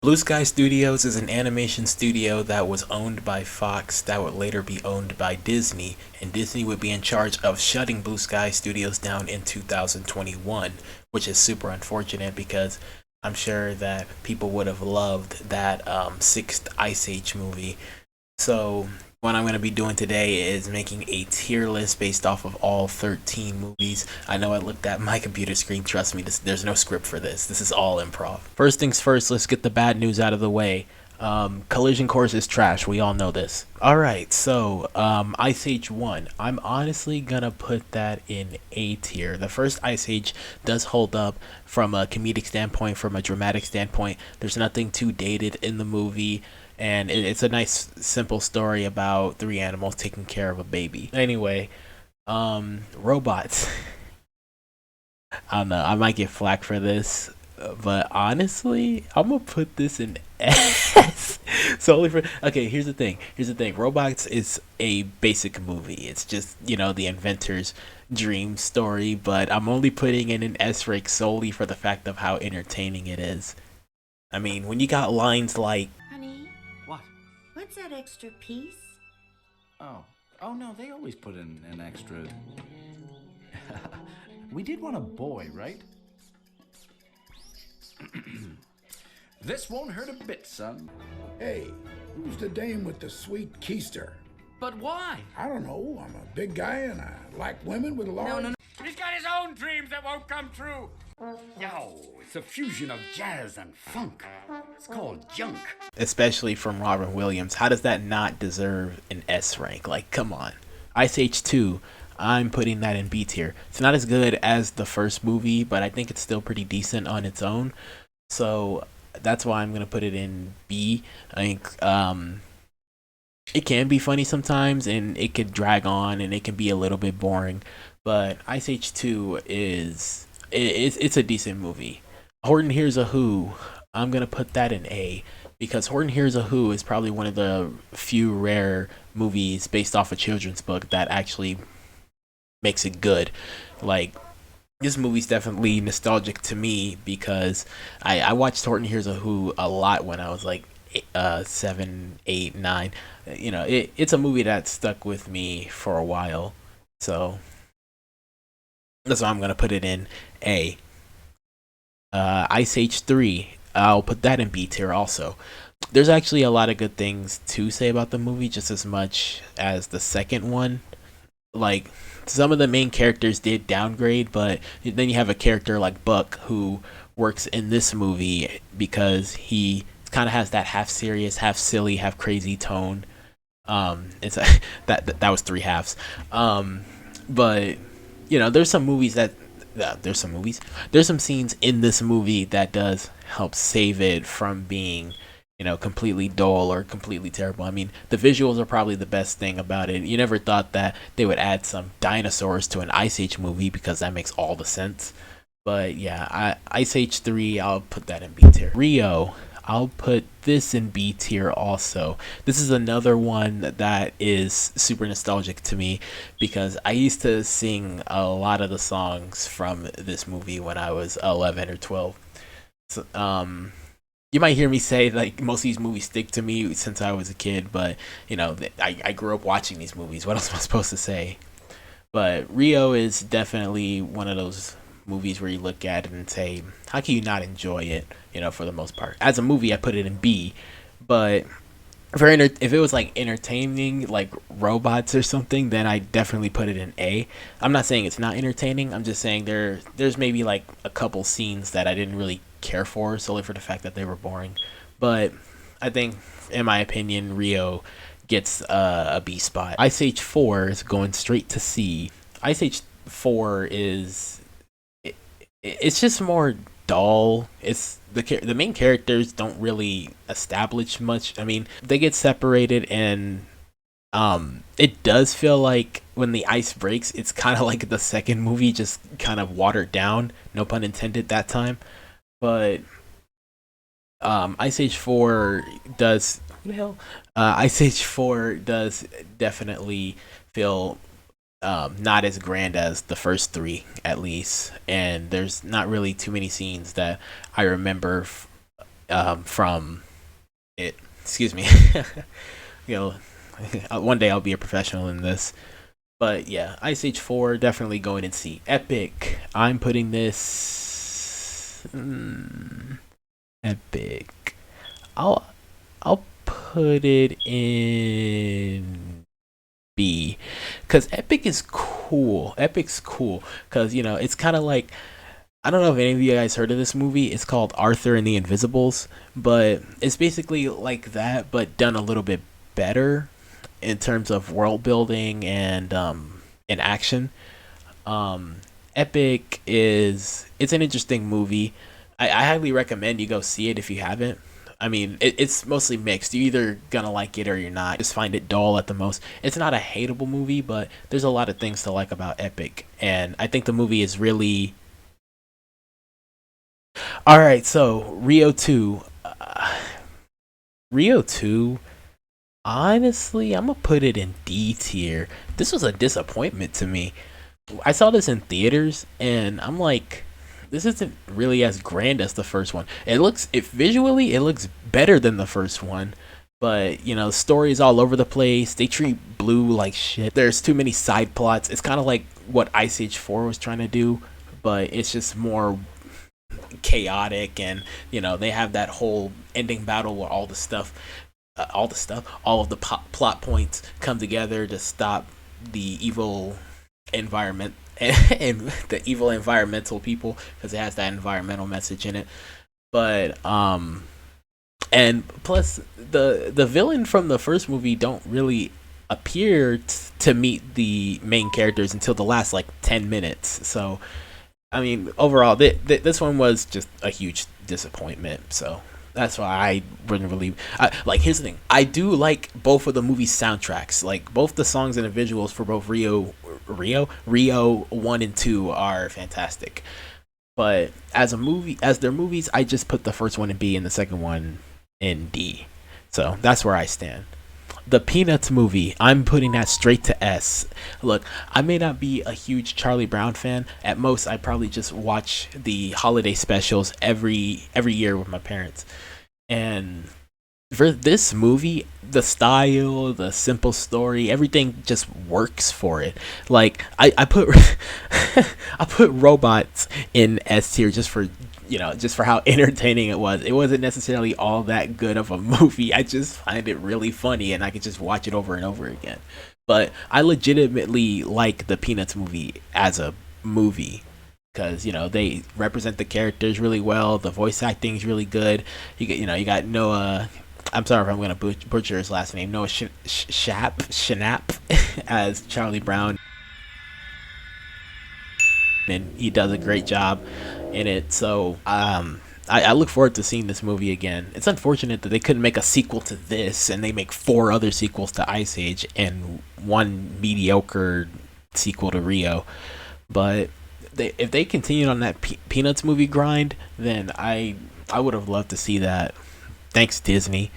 Blue Sky Studios is an animation studio that was owned by Fox that would later be owned by Disney, and Disney would be in charge of shutting Blue Sky Studios down in 2021, which is super unfortunate because I'm sure that people would have loved that sixth Ice Age movie. So what I'm going to be doing today is making a tier list based off of all 13 movies. I know I looked at my computer screen. Trust me, there's no script for this. This is all improv. First things first, let's get the bad news out of the way. Collision Course is trash. We all know this. Alright, so Ice Age 1. I'm honestly gonna put that in A tier. The first Ice Age does hold up from a comedic standpoint, from a dramatic standpoint. There's nothing too dated in the movie, and it's a nice, simple story about three animals taking care of a baby. Anyway, robots. I don't know. I might get flack for this, but honestly, I'm gonna put this in S. Solely for okay. Here's the thing. Robots is a basic movie. It's just the inventor's dream story, but I'm only putting it in S rank solely for the fact of how entertaining it is. I mean, when you got lines like Honey, What? what's that extra piece? Oh. Oh no, they always put in an extra. We did want a boy, right? This won't hurt a bit, son. Hey, who's the dame with the sweet keister? But why? I don't know. I'm a big guy and I like women with a large... No. He's got his own dreams that won't come true. Yo, it's a fusion of jazz and funk. It's called junk. especially from Robin Williams. How does that not deserve an S rank? Like, come on. Ice Age 2, I'm putting that in B tier. It's not as good as the first movie, but I think it's still pretty decent on its own. So that's why I'm going to put it in B. I think it can be funny sometimes, and it could drag on, and it can be a little bit boring. But Ice Age 2 it's a decent movie. Horton Hears a Who, I'm going to put that in A, because Horton Hears a Who is probably one of the few rare movies based off a children's book that actually makes it good. Like, this movie's definitely nostalgic to me because I watched Horton Hears a Who a lot when I was like 7, 8, 9. It's a movie that stuck with me for a while. So that's why I'm going to put it in A. Ice Age 3, I'll put that in B tier also. There's actually a lot of good things to say about the movie, just as much as the second one. Like, some of the main characters did downgrade, but then you have a character like Buck who works in this movie because he kind of has that half serious, half silly, half crazy tone. It's that was three halves. But there's some movies that there's some scenes in this movie that does help save it from being completely dull or completely terrible. I mean, the visuals are probably the best thing about it. You never thought that they would add some dinosaurs to an Ice Age movie, because that makes all the sense. But yeah, Ice Age 3, I'll put that in B tier. Rio, I'll put this in B tier also. This is another one that is super nostalgic to me because I used to sing a lot of the songs from this movie when I was 11 or 12. So, you might hear me say like most of these movies stick to me since I was a kid, but I grew up watching these movies. What else am I supposed to say? But Rio is definitely one of those movies where you look at it and say, how can you not enjoy it? For the most part, as a movie, I put it in B. But if it was like entertaining, like robots or something, then I definitely put it in A. I'm not saying it's not entertaining. I'm just saying there's maybe like a couple scenes that I didn't really care for solely for the fact that they were boring. But I think, in my opinion, Rio gets a B spot. Ice Age 4 is going straight to C. Ice Age 4 it's just more dull. It's the main characters don't really establish much. I mean, they get separated, and it does feel like when the ice breaks, it's kind of like the second movie, just kind of watered down. No pun intended that time. But Ice Age 4 does Ice Age 4 does definitely feel not as grand as the first three, at least, and there's not really too many scenes that I remember from it. Excuse me. you know, one day I'll be a professional in this. But yeah, Ice Age 4, definitely going and see. Epic. I'm putting this. Epic. I'll I'll put it in B, because Epic is cool. Epic's cool because it's kind of like, I don't know if any of you guys heard of this movie. It's called Arthur and the Invisibles, but it's basically like that, but done a little bit better in terms of world building and action. Epic is it's an interesting movie. I highly recommend you go see it if you haven't. I mean, it's mostly mixed. You're either gonna like it or you're not. Just find it dull at the most. It's not a hateable movie, but there's a lot of things to like about Epic, and I think the movie is really all right. So Rio 2. Honestly, I'm gonna put it in D tier. This was a disappointment to me. I saw this in theaters, and I'm like, this isn't really as grand as the first one. Visually it looks better than the first one, but stories all over the place. They treat Blue like shit. There's too many side plots. It's kind of like what Ice Age 4 was trying to do, but it's just more chaotic. And they have that whole ending battle where all of the plot points come together to stop the evil environment and the evil environmental people, because it has that environmental message in it. But and plus the villain from the first movie don't really appear to meet the main characters until the last like 10 minutes. So I mean, overall, this one was just a huge disappointment. So that's why I wouldn't really like. Here's the thing: I do like both of the movie's soundtracks. Like both the songs and the visuals for both Rio 1 and 2 are fantastic. But as their movies, I just put the first one in B and the second one in D. So that's where I stand. The Peanuts movie, I'm putting that straight to S. Look, I may not be a huge Charlie Brown fan. At most, I probably just watch the holiday specials every year with my parents. And for this movie, the style, the simple story, everything just works for it. Like I put I put Robots in S tier just for how entertaining it was. It wasn't necessarily all that good of a movie. I just find it really funny and I could just watch it over and over again. But I legitimately like the Peanuts movie as a movie because they represent the characters really well. The voice acting is really good. You got Noah. I'm sorry if I'm gonna butcher his last name. Noah Schnapp as Charlie Brown, and he does a great job in it. So I look forward to seeing this movie again. It's unfortunate that they couldn't make a sequel to this, and they make 4 other sequels to Ice Age and one mediocre sequel to Rio. But if they continued on that Peanuts movie grind, then I would have loved to see that. Thanks, Disney.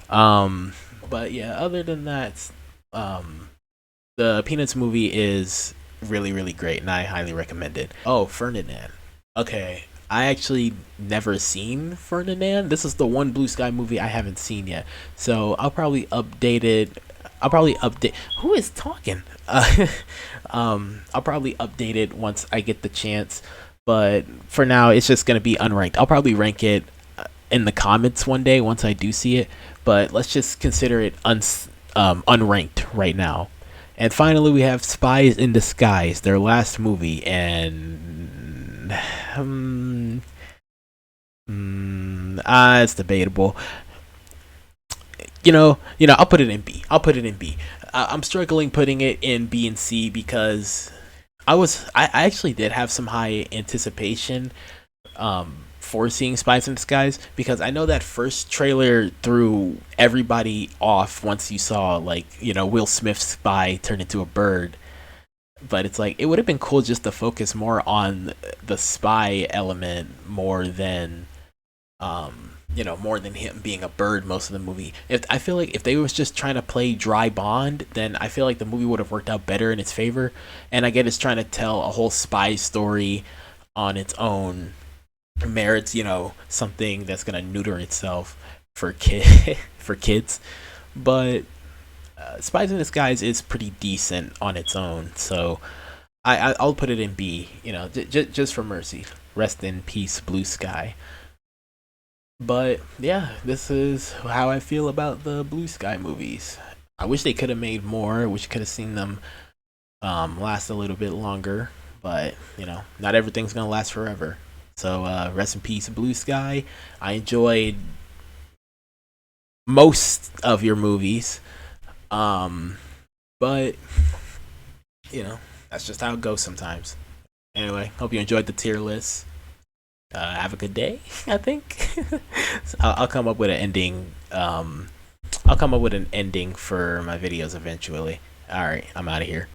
But yeah, other than that, the Peanuts movie is really, really great, and I highly recommend it. Oh, Ferdinand. Okay, I actually never seen Ferdinand. This is the one Blue Sky movie I haven't seen yet, so I'll probably update it. I'll probably update. Who is talking? I'll probably update it once I get the chance. But for now, it's just gonna be unranked. I'll probably rank it in the comments one day once I do see it. But let's just consider it unranked right now. And finally, we have Spies in Disguise, their last movie, and it's debatable. I'll put it in B. I'm struggling putting it in B and C because I actually did have some high anticipation for seeing Spies in Disguise, because I know that first trailer threw everybody off once you saw Will Smith's spy turn into a bird. But it's like it would have been cool just to focus more on the spy element more than more than him being a bird most of the movie. I feel like if they was just trying to play dry Bond, then I feel like the movie would have worked out better in its favor. And I get it's trying to tell a whole spy story on its own, merits, something that's gonna neuter itself for kid for kids. But Spies in Disguise is pretty decent on its own, so I'll put it in B. Just for mercy. Rest in peace, Blue Sky. But yeah, this is how I feel about the Blue Sky movies. I wish they could have made more. I wish could have seen them last a little bit longer. But not everything's gonna last forever. So rest in peace, Blue Sky. I enjoyed most of your movies, but that's just how it goes sometimes. Anyway, hope you enjoyed the tier list. Have a good day. I think so I'll come up with an ending. I'll come up with an ending for my videos eventually. All right, I'm out of here.